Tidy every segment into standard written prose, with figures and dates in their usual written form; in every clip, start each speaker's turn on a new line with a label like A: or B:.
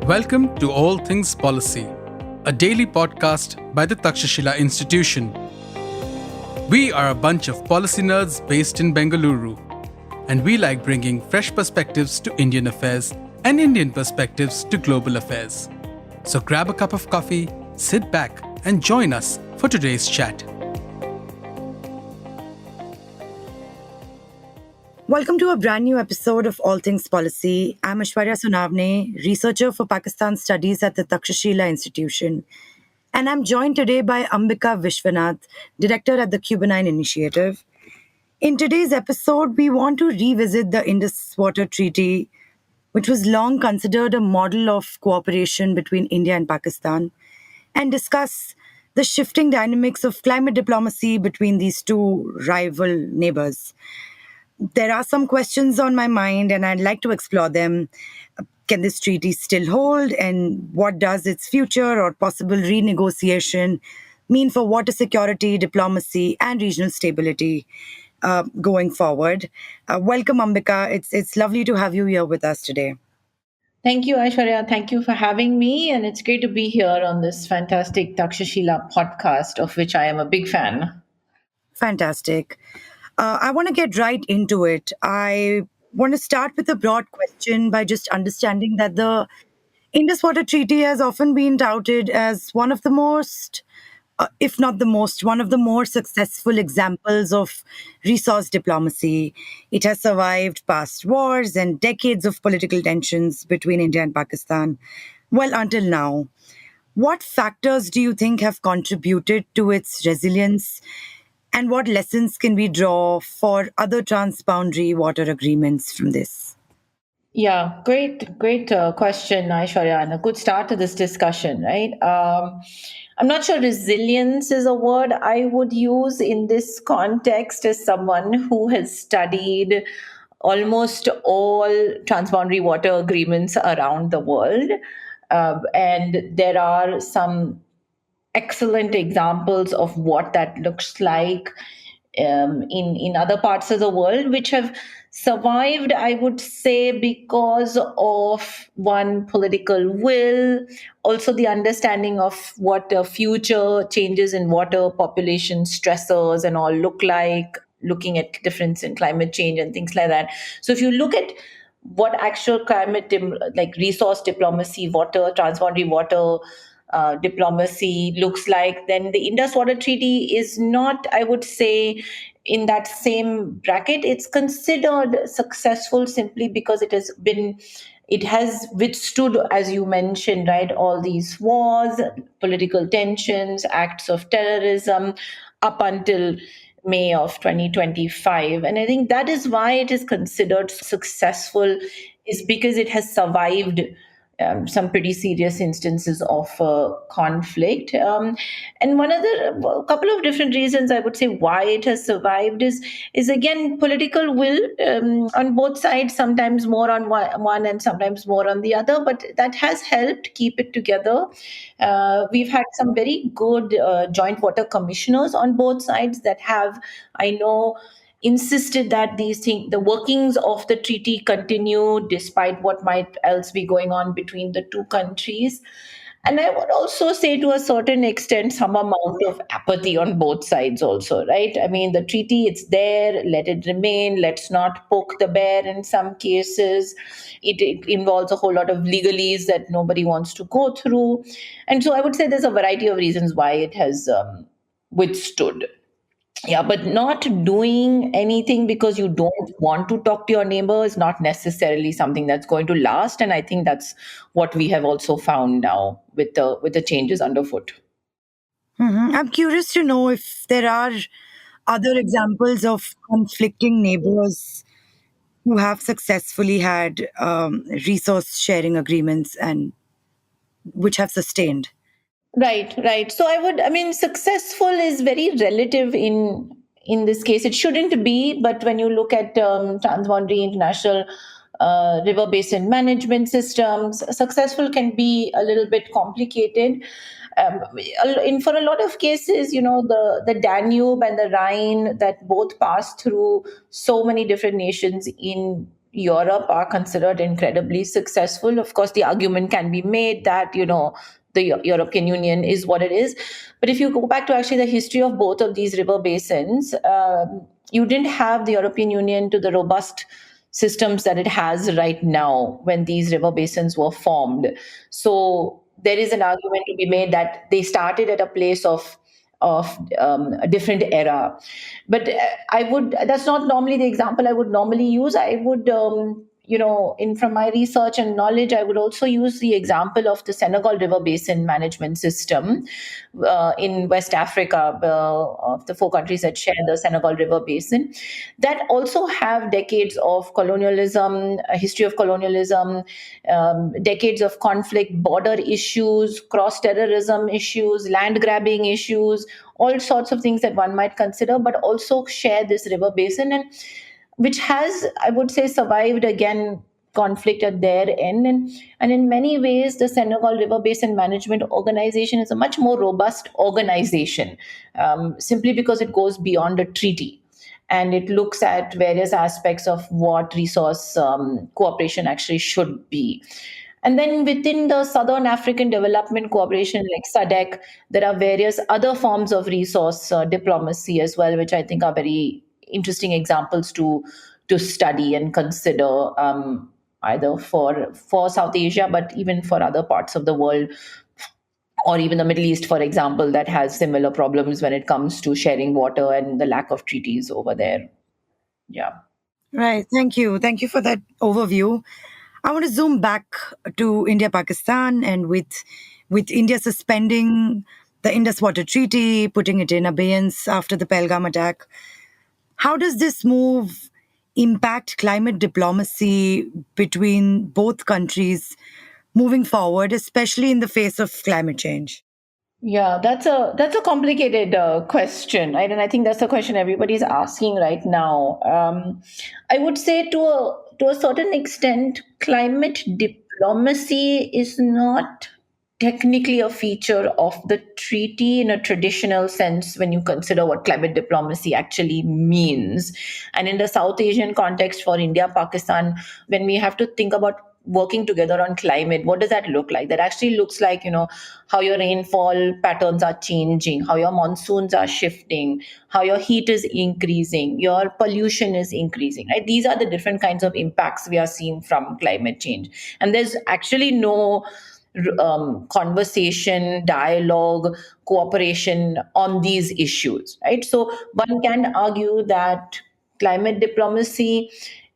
A: Welcome to All Things Policy, a daily podcast by the Takshashila Institution. We are a bunch of policy nerds based in Bengaluru, and we like bringing fresh perspectives to Indian affairs and Indian perspectives to global affairs. So grab a cup of coffee, sit back, and join us for today's chat.
B: Welcome to a brand new episode of All Things Policy. I'm Aishwaria Sonavane, researcher for Pakistan Studies at the Takshashila Institution. And I'm joined today by Ambika Vishwanath, director at the Kubernein Initiative. In today's episode, we want to revisit the Indus Water Treaty, which was long considered a model of cooperation between India and Pakistan, and discuss the shifting dynamics of climate diplomacy between these two rival neighbors. There are some questions on my mind, and I'd like to explore them. Can this treaty still hold? And what does its future or possible renegotiation mean for water security, diplomacy, and regional stability going forward? Welcome, Ambika. It's lovely to have you here with us today.
C: Thank you, Aishwarya. Thank you for having me. And it's great to be here on this fantastic Takshashila podcast, of which I am a big fan.
B: Fantastic. I want to get right into it. I want to start with a broad question by just understanding that the Indus Water Treaty has often been touted as one of the most, if not the most, one of the more successful examples of resource diplomacy. It has survived past wars and decades of political tensions between India and Pakistan, well, until now. What factors do you think have contributed to its resilience? And what lessons can we draw for other transboundary water agreements from this?
C: Yeah, great question, Aishwarya, and a good start to this discussion, right? I'm not sure resilience is a word I would use in this context as someone who has studied almost all transboundary water agreements around the world. And there are some excellent examples of what that looks like in other parts of the world, which have survived, I would say, because of one, political will, also the understanding of what future changes in water population stressors and all look like, looking at difference in climate change and things like that. So if you look at what actual like resource diplomacy, water, transboundary water diplomacy looks like, then the Indus Water Treaty is not, I would say, in that same bracket. It's considered successful simply because it has withstood, as you mentioned, right, all these wars, political tensions, acts of terrorism up until May of 2025. And I think that is why it is considered successful, is because it has survived some pretty serious instances of conflict. And a couple of different reasons I would say why it has survived is again political will on both sides, sometimes more on one and sometimes more on the other, but that has helped keep it together. We've had some very good joint water commissioners on both sides that have, I know, insisted that the workings of the treaty continue despite what might else be going on between the two countries. And I would also say, to a certain extent, some amount of apathy on both sides also, right? I mean, the treaty, it's there, let it remain, let's not poke the bear in some cases. It involves a whole lot of legalese that nobody wants to go through. And so I would say there's a variety of reasons why it has withstood. Yeah, but not doing anything because you don't want to talk to your neighbor is not necessarily something that's going to last. And I think that's what we have also found now with the changes underfoot.
B: I'm curious to know if there are other examples of conflicting neighbors who have successfully had resource sharing agreements and which have sustained.
C: Right. So successful is very relative in this case. It shouldn't be, but when you look at transboundary international river basin management systems, successful can be a little bit complicated. For a lot of cases, the Danube and the Rhine that both pass through so many different nations in Europe are considered incredibly successful. Of course, the argument can be made that, the European Union is what it is. But if you go back to actually the history of both of these river basins, you didn't have the European Union to the robust systems that it has right now when these river basins were formed. So there is an argument to be made that they started at a place of a different era. But I would, that's not normally the example I would normally use. I would, in from my research and knowledge, I would also use the example of the Senegal River Basin Management System in West Africa, of the four countries that share the Senegal River Basin, that also have decades of colonialism, a history of colonialism, decades of conflict, border issues, cross terrorism issues, land grabbing issues, all sorts of things that one might consider, but also share this river basin, and which has, I would say, survived again conflict at their end. And in many ways, the Senegal River Basin Management Organization is a much more robust organization, simply because it goes beyond a treaty and it looks at various aspects of what resource cooperation actually should be. And then within the Southern African Development Cooperation, like SADC, there are various other forms of resource diplomacy as well, which I think are very interesting examples to study and consider, either for South Asia, but even for other parts of the world, or even the Middle East, for example, that has similar problems when it comes to sharing water and the lack of treaties over there. Yeah.
B: Right. Thank you. Thank you for that overview. I want to zoom back to India, Pakistan, and with India suspending the Indus Water Treaty, putting it in abeyance after the Pahalgam attack. How does this move impact climate diplomacy between both countries moving forward, especially in the face of climate change?
C: Yeah, that's a complicated question, right? And I think that's the question everybody's asking right now. I would say to a certain extent, climate diplomacy is not technically a feature of the treaty in a traditional sense when you consider what climate diplomacy actually means. And in the South Asian context for India, Pakistan, when we have to think about working together on climate, what does that look like? That actually looks like, how your rainfall patterns are changing, how your monsoons are shifting, how your heat is increasing, your pollution is increasing, right? These are the different kinds of impacts we are seeing from climate change. And there's actually no conversation, dialogue, cooperation on these issues, right? So one can argue that climate diplomacy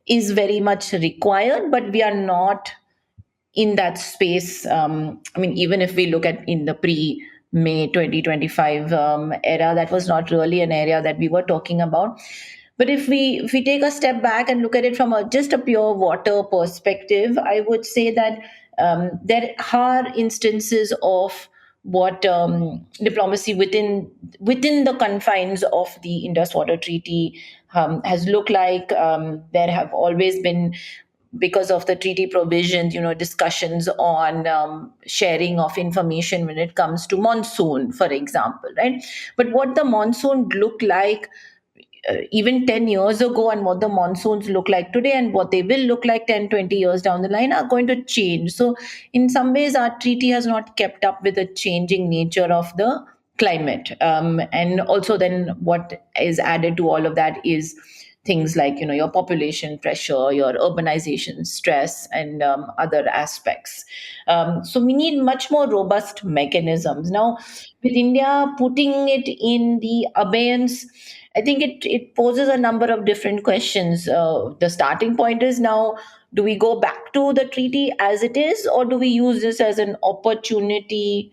C: is very much required, but we are not in that space. I mean, even if we look at in the pre-May 2025 era, that was not really an area that we were talking about. But if we take a step back and look at it from just a pure water perspective, I would say that there are instances of what diplomacy within the confines of the Indus Water Treaty has looked like. There have always been, because of the treaty provisions, discussions on sharing of information when it comes to monsoon, for example, right? But what the monsoon looked like even 10 years ago and what the monsoons look like today and what they will look like 10, 20 years down the line are going to change. So in some ways our treaty has not kept up with the changing nature of the climate. And also then what is added to all of that is things like your population pressure, your urbanization stress, and other aspects. So we need much more robust mechanisms now. With India putting it in the abeyance, I think it poses a number of different questions. The starting point is now, do we go back to the treaty as it is, or do we use this as an opportunity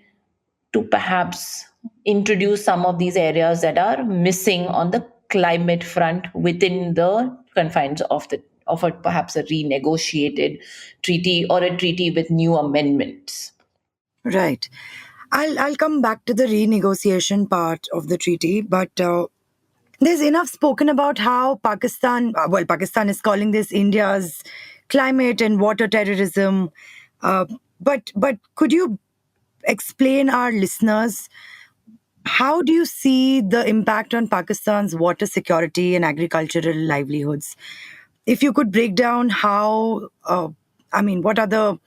C: to perhaps introduce some of these areas that are missing on the climate front within the confines of perhaps a renegotiated treaty or a treaty with new amendments?
B: Right. I'll come back to the renegotiation part of the treaty, but there's enough spoken about how Pakistan is calling this India's climate and water terrorism. But could you explain our listeners, how do you see the impact on Pakistan's water security and agricultural livelihoods? if you could break down how, what are the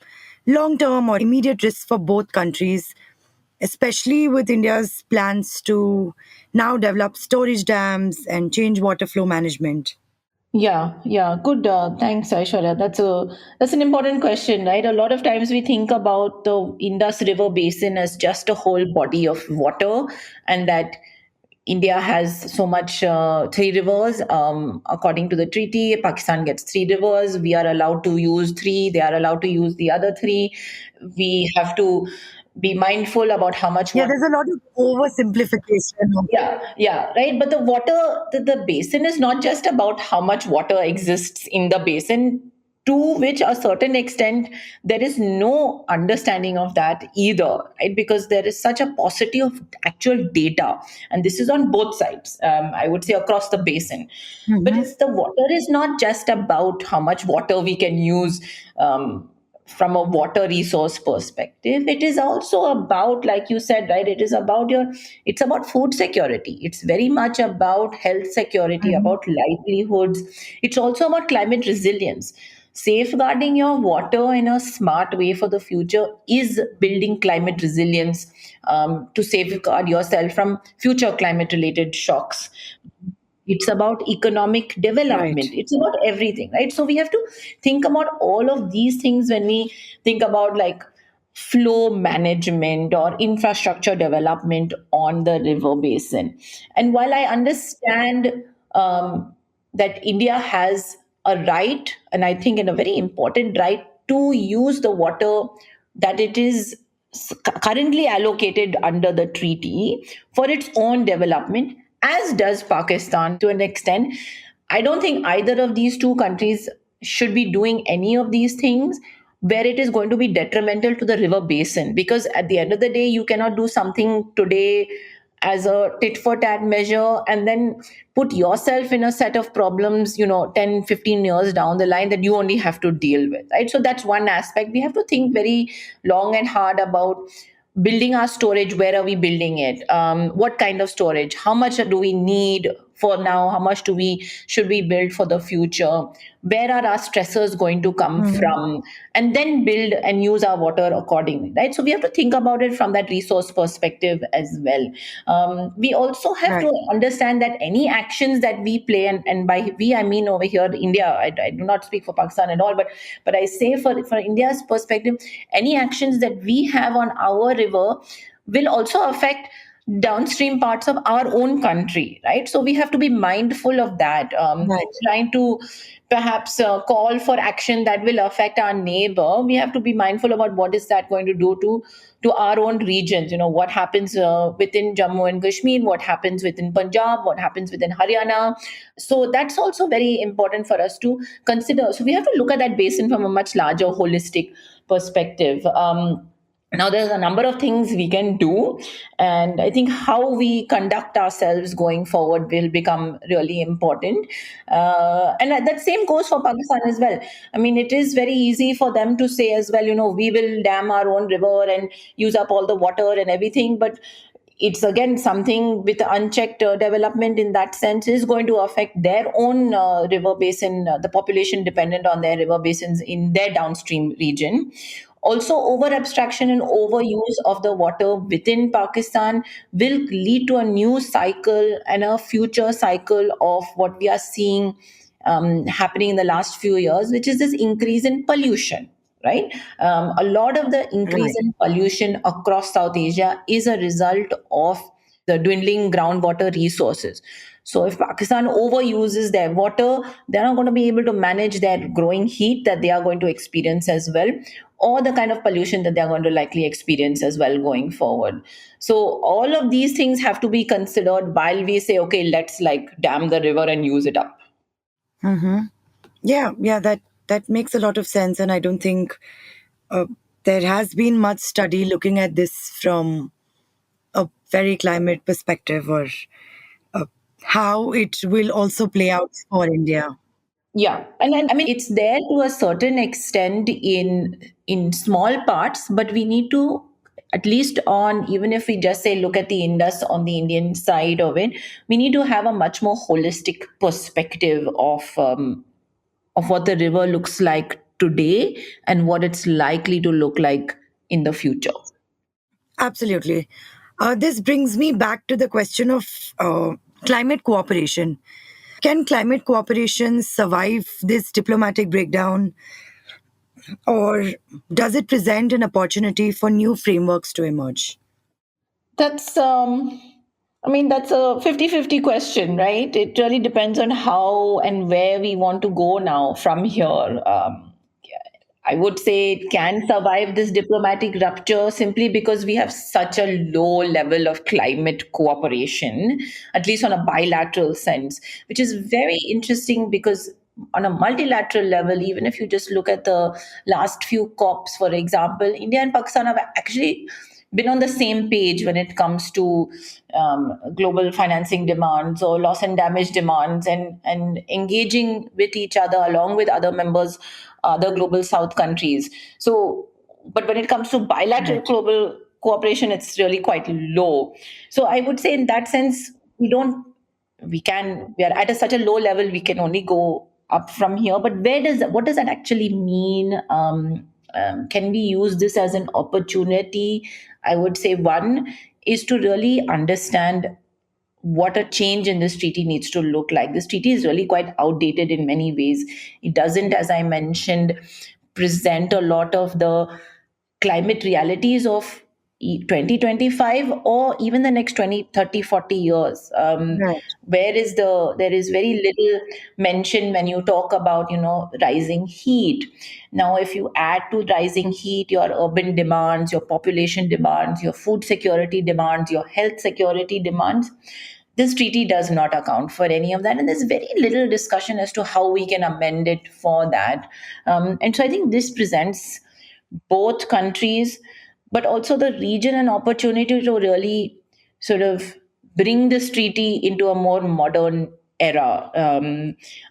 B: long term or immediate risks for both countries, especially with India's plans to now develop storage dams and change water flow management.
C: Yeah, yeah, good. Thanks, Aishwarya. That's an important question, right? A lot of times we think about the Indus River basin as just a whole body of water, and that India has so much three rivers. According to the treaty, Pakistan gets three rivers. We are allowed to use three. They are allowed to use the other three. We have to be mindful about how much
B: Yeah,
C: water.
B: there's a lot of oversimplification of.
C: Yeah, yeah, right. But the basin is not just about how much water exists in the basin, to which a certain extent there is no understanding of that either, right? Because there is such a paucity of actual data, and this is on both sides. I would say across the basin. But
B: Mhm.
C: it's the water is not just about how much water we can use. From a water resource perspective, it is also about, like you said, right, it's about food security, it's very much about health security,
B: Mhm.
C: about livelihoods. It's also about climate resilience. Safeguarding your water in a smart way for the future is building climate resilience, to safeguard yourself from future climate related shocks. It's about economic development,
B: Right.
C: it's about everything, right? So we have to think about all of these things when we think about like flow management or infrastructure development on the river basin. And while I understand that India has a right, and I think in a very important right, to use the water that it is currently allocated under the treaty for its own development, as does Pakistan to an extent. I don't think either of these two countries should be doing any of these things where it is going to be detrimental to the river basin, because at the end of the day you cannot do something today as a tit for tat measure and then put yourself in a set of problems, 10, 15 years down the line that you only have to deal with, right? So that's one aspect. We have to think very long and hard about building our storage. Where are we building it? What kind of storage? How much do we need for now? How much do we should we build for the future? Where are our stressors going to come
B: Mhm.
C: from? And then build and use our water accordingly, right? So we have to think about it from that resource perspective as well. We also have
B: Right.
C: to understand that any actions that we play, and by we I mean over here India, I do not speak for Pakistan at all, but I say for India's perspective, any actions that we have on our river will also affect downstream parts of our own country, right? So we have to be mindful of that.
B: Right.
C: Trying to perhaps call for action that will affect our neighbor, we have to be mindful about what is that going to do to our own regions. What happens within Jammu and Kashmir, what happens within Punjab, what happens within Haryana. So that's also very important for us to consider. So we have to look at that basin from a much larger holistic perspective. Now there's a number of things we can do, and I think how we conduct ourselves going forward will become really important. And that same goes for Pakistan as well. I mean, it is very easy for them to say as well, we will dam our own river and use up all the water and everything, but it's again something with unchecked development in that sense is going to affect their own river basin, the population dependent on their river basins in their downstream region. Also, over abstraction and overuse of the water within Pakistan will lead to a new cycle and a future cycle of what we are seeing happening in the last few years, which is this increase in pollution. Right, a lot of the increase
B: Right.
C: in pollution across South Asia is a result of the dwindling groundwater resources. So, if Pakistan overuses their water, they're not going to be able to manage their growing heat that they are going to experience as well, or the kind of pollution that they're going to likely experience as well going forward. So, all of these things have to be considered while we say, okay, let's like dam the river and use it up.
B: Hmm. Yeah, yeah, that makes a lot of sense, and I don't think uh, there has been much study looking at this from a very climate perspective, or uh, how it will also play out for India.
C: Yeah, and then I mean it's there to a certain extent in small parts, but we need to, at least on, even if we just say look at the Indus on the Indian side of it, we need to have a much more holistic perspective of what the river looks like today and what it's likely to look like in the future.
B: Absolutely. This brings me back to the question of climate cooperation. Can climate cooperation survive this diplomatic breakdown, or does it present an opportunity for new frameworks to emerge?
C: That's I mean, that's a 50-50 question, right? It really depends on how and where we want to go now from here. I would say it can survive this diplomatic rupture simply because we have such a low level of climate cooperation, at least on a bilateral sense, which is very interesting because on a multilateral level, even if you just look at the last few COPs, for example, India and Pakistan have actually been on the same page when it comes to global financing demands or loss and damage demands, and engaging with each other along with other members, other global south countries. So, but when it comes to bilateral
B: Right.
C: global cooperation, it's really quite low. So I would say in that sense, we are at such a low level, we can only go up from here. But what does that actually mean? Can we use this as an opportunity? I would say one is to really understand what a change in this treaty needs to look like. This treaty is really quite outdated in many ways. It doesn't, as I mentioned, present a lot of the climate realities of 2025 or even the next 20, 30, 40 years.
B: Right.
C: There is very little mention when you talk about, rising heat. Now, if you add to rising heat your urban demands, your population demands, your food security demands, your health security demands, this treaty does not account for any of that. And there's very little discussion as to how we can amend it for that. And so I think this presents both countries, but also the region, an opportunity to really sort of bring this treaty into a more modern era.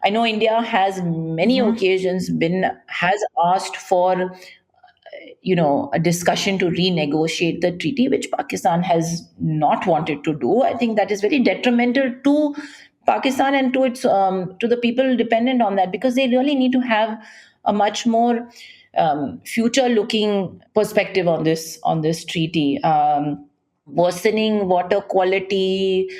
C: I know India has many
B: Mhm.
C: occasions been has asked for a discussion to renegotiate the treaty, which Pakistan has not wanted to do. I think that is very detrimental to Pakistan and to its to the people dependent on that, because they really need to have a much more future looking perspective on this treaty. Worsening water quality,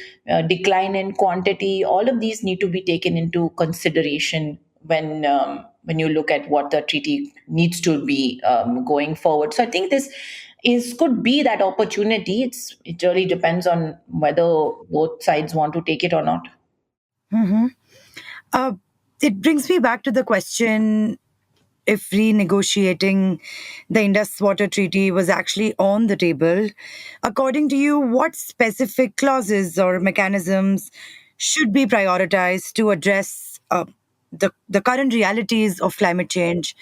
C: decline in quantity, all of these need to be taken into consideration when you look at what the treaty needs to be going forward. So I think this is could be that opportunity. It really depends on whether both sides want to take it or not.
B: Mhm. Uh, it brings me back to the question if renegotiating the Indus Water Treaty was actually on the table. According to you, what specific clauses or mechanisms should be prioritized to address the current realities of climate change,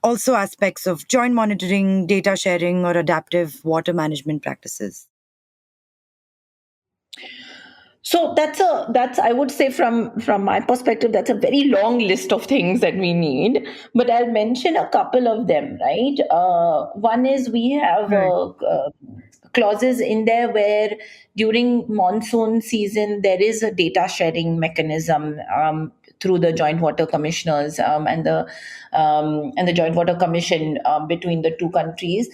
B: also aspects of joint monitoring, data sharing, or adaptive water management practices?
C: So that's I would say from my perspective, that's a very long list of things that we need. But I'll mention a couple of them. Right, one is we have
B: Right.
C: clauses in there where during monsoon season there is a data sharing mechanism. Through the joint water commissioners and the joint water commission between the two countries,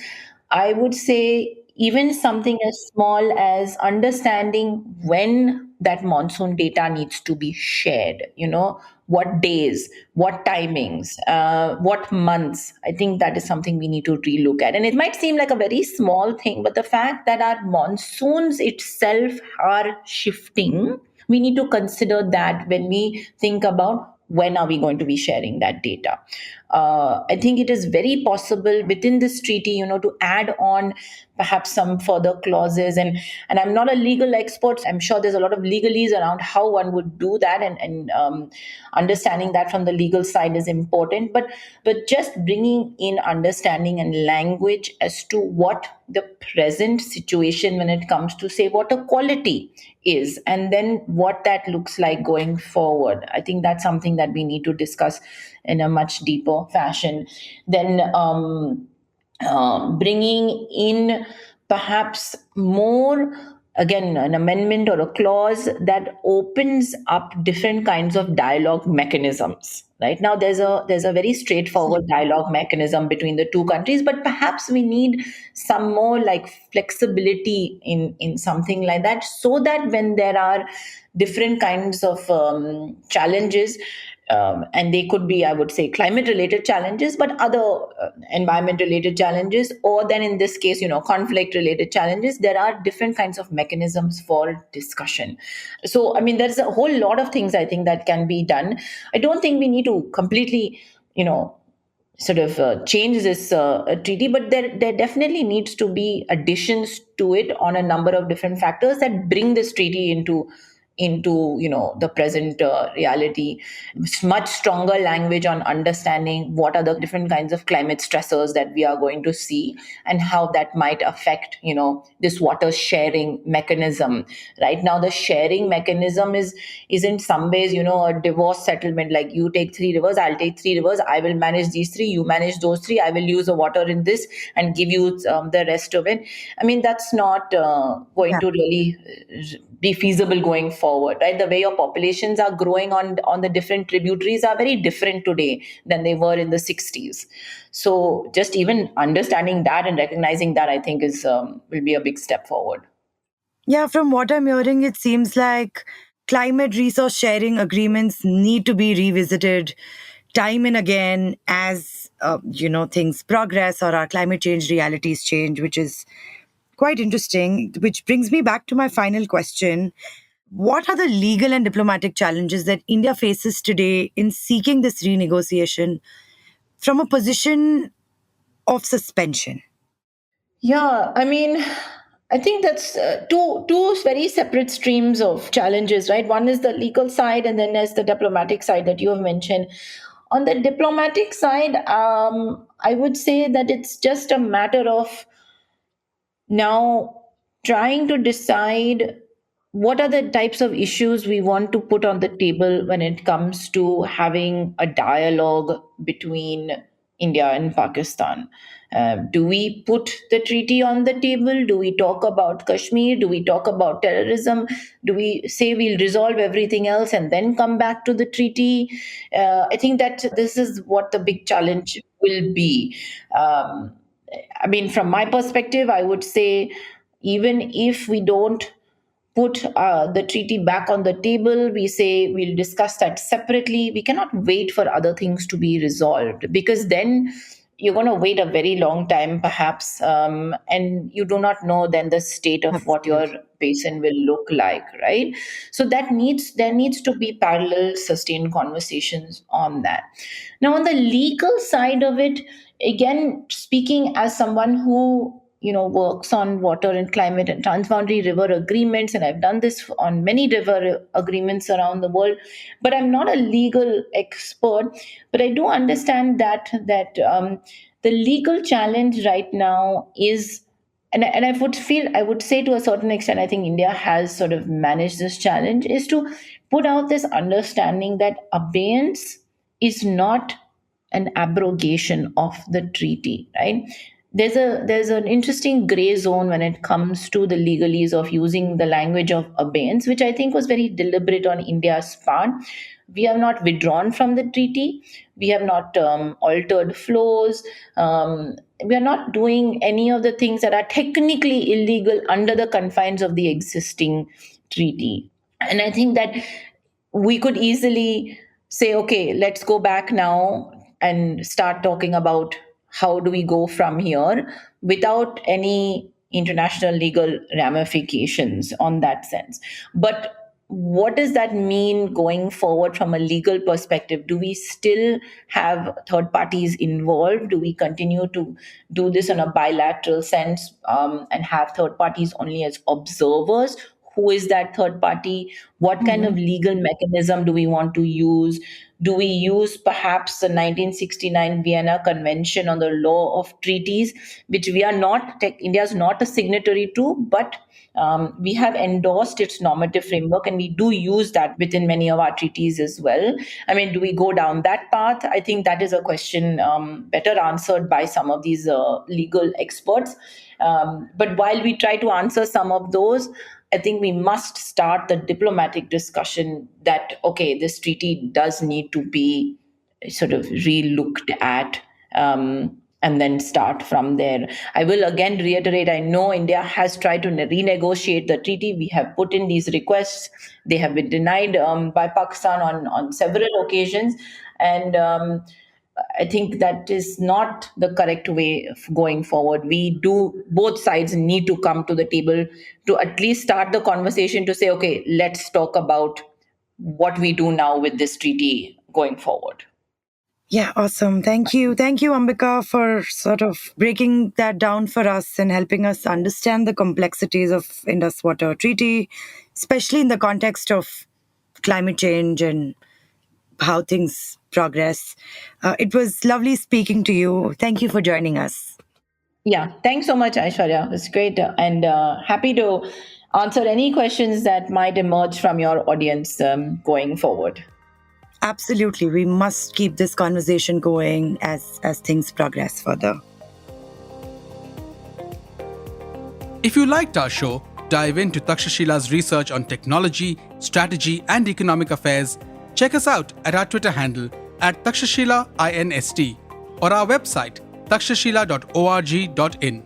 C: I would say even something as small as understanding when that monsoon data needs to be shared, what days, what timings, what months. I think that is something we need to relook at. And it might seem like a very small thing, but the fact that our monsoons itself are shifting, we need to consider that when we think about when are we going to be sharing that data. I think it is very possible within this treaty, to add on perhaps some further clauses. And I'm not a legal expert. I'm sure there's a lot of legalese around how one would do that, and understanding that from the legal side is important. But just bringing in understanding and language as to what the present situation when it comes to, say, water quality is, and then what that looks like going forward. I think that's something that we need to discuss in a much deeper fashion. Then bringing in perhaps more again, an amendment or a clause that opens up different kinds of dialogue mechanisms. Right now, there's a very straightforward dialogue mechanism between the two countries, but perhaps we need some more like flexibility in something like that, so that when there are different kinds of challenges, and they could be, I would say, climate related challenges, but other environment related challenges, or then in this case, conflict related challenges, there are different kinds of mechanisms for discussion. So, I mean, there's a whole lot of things I think that can be done. I don't think we need to completely, sort of change this treaty, but there definitely needs to be additions to it on a number of different factors that bring this treaty into the present reality. Much stronger language on understanding what are the different kinds of climate stressors that we are going to see, and how that might affect this water sharing mechanism. Right now, the sharing mechanism is in some ways a divorce settlement, like you take 3 rivers, I'll take 3 rivers, I will manage these three, you manage those three, I will use the water in this and give you the rest of it. I mean, that's not going
B: Yeah.
C: to really be feasible going forward, right? The way your populations are growing on the different tributaries are very different today than they were in the 60s. So just even understanding that and recognizing that, I think, is will be a big step forward.
B: Yeah, from what I'm hearing, it seems like climate resource sharing agreements need to be revisited time and again as things progress or our climate change realities change, which is quite interesting. Which brings me back to my final question: what are the legal and diplomatic challenges that India faces today in seeking this renegotiation from a position of suspension?
C: Yeah, I mean, I think that's two very separate streams of challenges, right? One is the legal side, and then there's the diplomatic side that you have mentioned. On the diplomatic side, I would say that it's just a matter of now trying to decide what are the types of issues we want to put on the table when it comes to having a dialogue between India and Pakistan. Do we put the treaty on the table? Do we talk about Kashmir? Do we talk about terrorism? Do we say we'll resolve everything else and then come back to the treaty? I think that this is what the big challenge will be. I mean, from my perspective, I would say even if we don't put the treaty back on the table, we say we'll discuss that separately. We cannot wait for other things to be resolved, because then you're going to wait a very long time, perhaps, and you do not know then the state of what your
B: Absolutely.
C: basin will look like, right? So there needs to be parallel, sustained conversations on that. Now, on the legal side of it, again, speaking as someone who works on water and climate and transboundary river agreements, and I've done this on many river agreements around the world, but I'm not a legal expert. But I do understand that the legal challenge right now is, and I would say to a certain extent, I think India has sort of managed this challenge, is to put out this understanding that abeyance is not an abrogation of the treaty, right? There's an interesting gray zone when it comes to the legalese of using the language of abeyance, which I think was very deliberate on India's part. We have not withdrawn from the treaty. We have not altered flows. We are not doing any of the things that are technically illegal under the confines of the existing treaty. And I think that we could easily say, okay, let's go back now and start talking about how do we go from here without any international legal ramifications on that sense. But what does that mean going forward from a legal perspective? Do we still have third parties involved? Do we continue to do this in a bilateral sense, and have third parties only as observers? Who is that third party? What kind of
B: Mhm.
C: legal mechanism do we want to use? Do we use perhaps the 1969 Vienna Convention on the Law of Treaties, which we are not, India is not a signatory to, but we have endorsed its normative framework, and we do use that within many of our treaties as well. I mean, do we go down that path? I think that is a question better answered by some of these legal experts. But while we try to answer some of those, I think we must start the diplomatic discussion that, okay, this treaty does need to be sort of re-looked at, and then start from there. I will again reiterate, I know India has tried to renegotiate the treaty. We have put in these requests. They have been denied by Pakistan on several occasions. And I think that is not the correct way of going forward. Both sides need to come to the table to at least start the conversation to say, okay, let's talk about what we do now with this treaty going forward.
B: Yeah, awesome. Thank you. Thank you, Ambika, for sort of breaking that down for us and helping us understand the complexities of Indus Water Treaty, especially in the context of climate change and how things progress. It was lovely speaking to you. Thank you for joining us.
C: Yeah, thanks so much, Aishwarya. It's great, and happy to answer any questions that might emerge from your audience going forward.
B: Absolutely. We must keep this conversation going as things progress further.
A: If you liked our show, dive into Takshashila's research on technology, strategy, and economic affairs. Check us out at our Twitter handle @TakshashilaINST or our website takshashila.org.in.